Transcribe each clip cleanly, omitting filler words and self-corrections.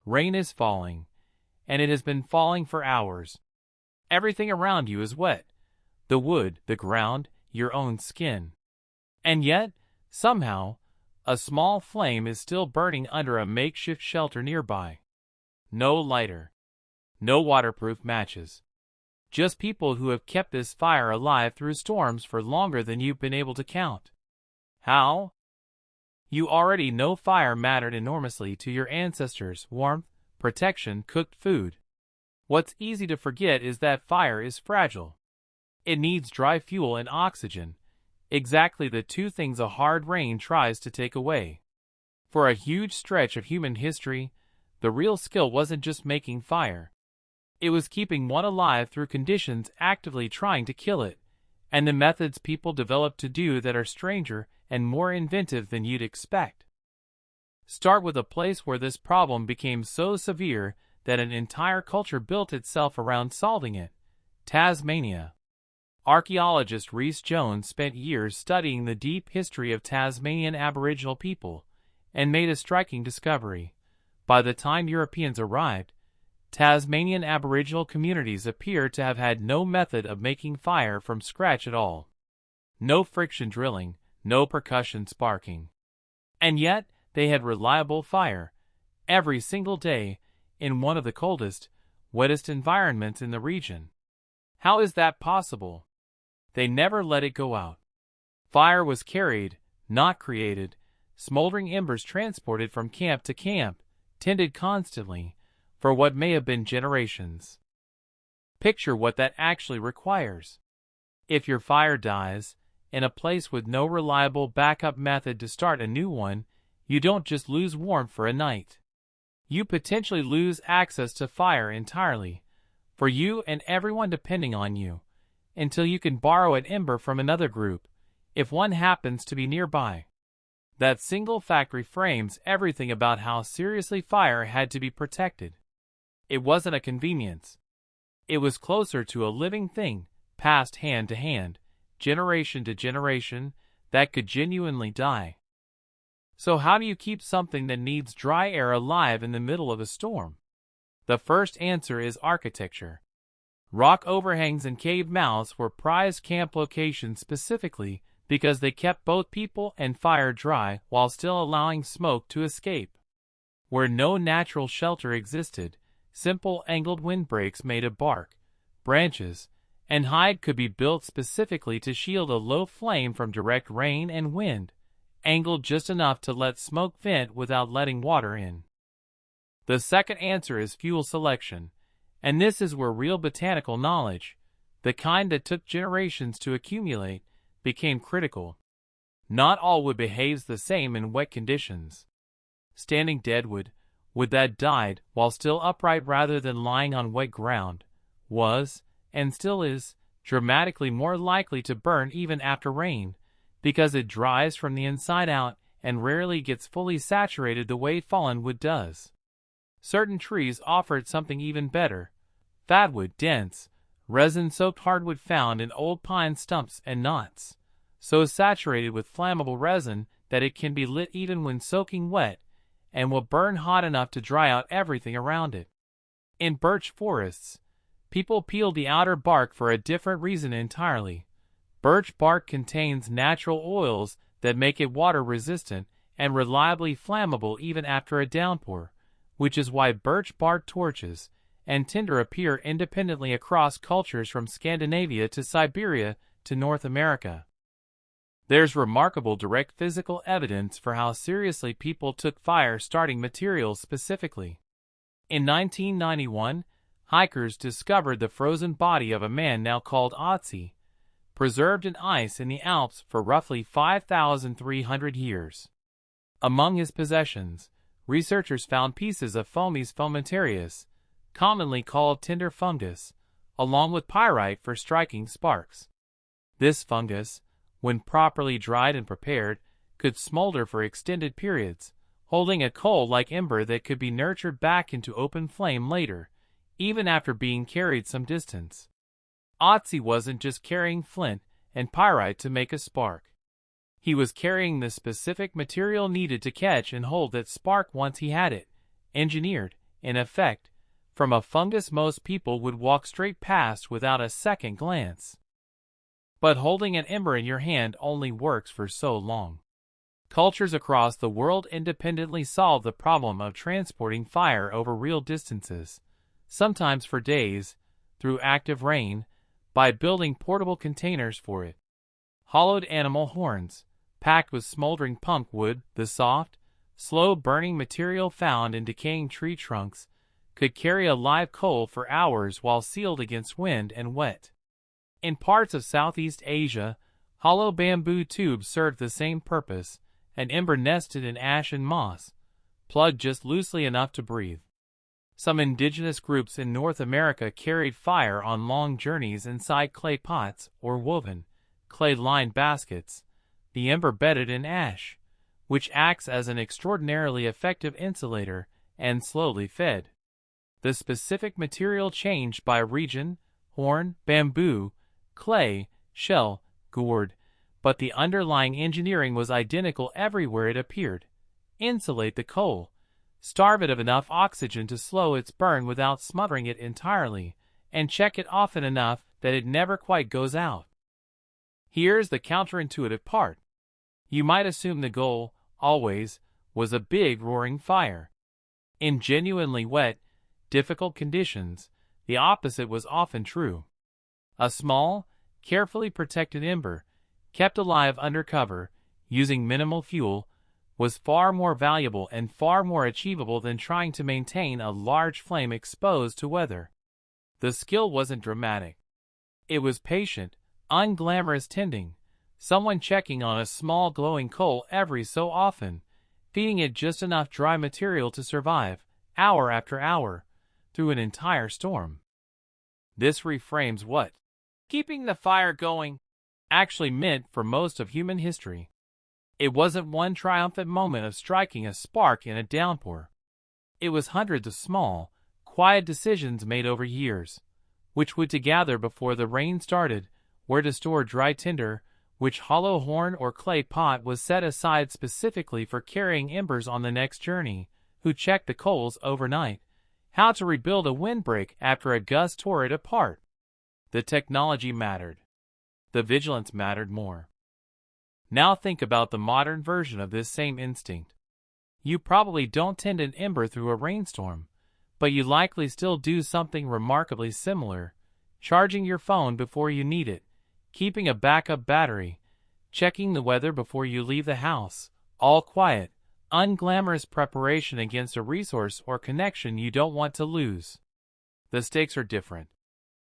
Rain is falling, and it has been falling for hours. Everything around you is wet. The wood, the ground, your own skin. And yet, somehow, a small flame is still burning under a makeshift shelter nearby. No lighter. No waterproof matches. Just people who have kept this fire alive through storms for longer than you've been able to count. How? You already know fire mattered enormously to your ancestors: warmth, protection, cooked food. What's easy to forget is that fire is fragile. It needs dry fuel and oxygen, exactly the two things a hard rain tries to take away. For a huge stretch of human history, the real skill wasn't just making fire. It was keeping one alive through conditions actively trying to kill it, and the methods people developed to do that are stranger and more inventive than you'd expect. Start with a place where this problem became so severe that an entire culture built itself around solving it: Tasmania. Archaeologist Rhys Jones spent years studying the deep history of Tasmanian Aboriginal people and made a striking discovery. By the time Europeans arrived, Tasmanian Aboriginal communities appear to have had no method of making fire from scratch at all. No friction drilling, no percussion sparking. And yet, they had reliable fire, every single day, in one of the coldest, wettest environments in the region. How is that possible? They never let it go out. Fire was carried, not created, smoldering embers transported from camp to camp, tended constantly, for what may have been generations. Picture what that actually requires. If your fire dies, in a place with no reliable backup method to start a new one, you don't just lose warmth for a night. You potentially lose access to fire entirely, for you and everyone depending on you, until you can borrow an ember from another group, if one happens to be nearby. That single fact reframes everything about how seriously fire had to be protected. It wasn't a convenience. It was closer to a living thing, passed hand to hand, generation to generation, that could genuinely die. So how do you keep something that needs dry air alive in the middle of a storm? The first answer is architecture. Rock overhangs and cave mouths were prized camp locations specifically because they kept both people and fire dry while still allowing smoke to escape. Where no natural shelter existed, simple angled windbreaks made of bark, branches, and hide could be built specifically to shield a low flame from direct rain and wind, angled just enough to let smoke vent without letting water in. The second answer is fuel selection, and this is where real botanical knowledge, the kind that took generations to accumulate, became critical. Not all wood behaves the same in wet conditions. Standing deadwood, wood that died while still upright rather than lying on wet ground, was, and still is, dramatically more likely to burn even after rain, because it dries from the inside out and rarely gets fully saturated the way fallen wood does. Certain trees offered something even better: fatwood, dense, resin-soaked hardwood found in old pine stumps and knots, so saturated with flammable resin that it can be lit even when soaking wet, and will burn hot enough to dry out everything around it. In birch forests, people peel the outer bark for a different reason entirely. Birch bark contains natural oils that make it water-resistant and reliably flammable even after a downpour, which is why birch bark torches and tinder appear independently across cultures from Scandinavia to Siberia to North America. There's remarkable direct physical evidence for how seriously people took fire-starting materials specifically. In 1991, hikers discovered the frozen body of a man now called Otzi, preserved in ice in the Alps for roughly 5,300 years. Among his possessions, researchers found pieces of Fomes fomentarius, commonly called tinder fungus, along with pyrite for striking sparks. This fungus, when properly dried and prepared, could smolder for extended periods, holding a coal-like ember that could be nurtured back into open flame later, even after being carried some distance. Otzi wasn't just carrying flint and pyrite to make a spark. He was carrying the specific material needed to catch and hold that spark once he had it, engineered, in effect, from a fungus most people would walk straight past without a second glance. But holding an ember in your hand only works for so long. Cultures across the world independently solve the problem of transporting fire over real distances, sometimes for days, through active rain, by building portable containers for it. Hollowed animal horns, packed with smoldering punk wood, the soft, slow-burning material found in decaying tree trunks, could carry a live coal for hours while sealed against wind and wet. In parts of Southeast Asia, hollow bamboo tubes served the same purpose, an ember nested in ash and moss, plugged just loosely enough to breathe. Some indigenous groups in North America carried fire on long journeys inside clay pots or woven, clay-lined baskets, the ember bedded in ash, which acts as an extraordinarily effective insulator and slowly fed. The specific material changed by region, horn, bamboo, clay, shell, gourd, but the underlying engineering was identical everywhere it appeared. Insulate the coal, starve it of enough oxygen to slow its burn without smothering it entirely, and check it often enough that it never quite goes out. Here's the counterintuitive part. You might assume the goal, always, was a big roaring fire. In genuinely wet, difficult conditions, the opposite was often true. A small, carefully protected ember, kept alive under cover, using minimal fuel, was far more valuable and far more achievable than trying to maintain a large flame exposed to weather. The skill wasn't dramatic. It was patient, unglamorous tending, someone checking on a small glowing coal every so often, feeding it just enough dry material to survive, hour after hour, through an entire storm. This reframes what keeping the fire going actually meant for most of human history. It wasn't one triumphant moment of striking a spark in a downpour. It was hundreds of small, quiet decisions made over years, which wood to gather before the rain started, where to store dry tinder, which hollow horn or clay pot was set aside specifically for carrying embers on the next journey, who checked the coals overnight, how to rebuild a windbreak after a gust tore it apart. The technology mattered. The vigilance mattered more. Now think about the modern version of this same instinct. You probably don't tend an ember through a rainstorm, but you likely still do something remarkably similar, charging your phone before you need it, keeping a backup battery, checking the weather before you leave the house, all quiet, unglamorous preparation against a resource or connection you don't want to lose. The stakes are different.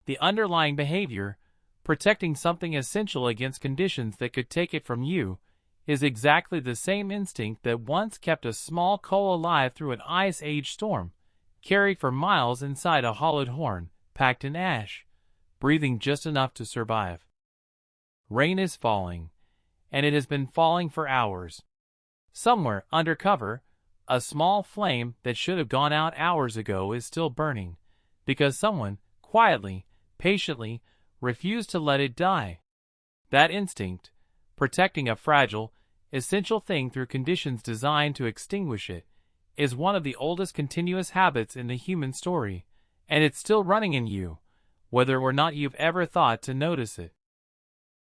The underlying behavior, protecting something essential against conditions that could take it from you, is exactly the same instinct that once kept a small coal alive through an ice age storm, carried for miles inside a hollowed horn, packed in ash, breathing just enough to survive. Rain is falling, and it has been falling for hours. Somewhere, under cover, a small flame that should have gone out hours ago is still burning, because someone, quietly, patiently, refused to let it die. That instinct, protecting a fragile, essential thing through conditions designed to extinguish it, is one of the oldest continuous habits in the human story, and it's still running in you, whether or not you've ever thought to notice it.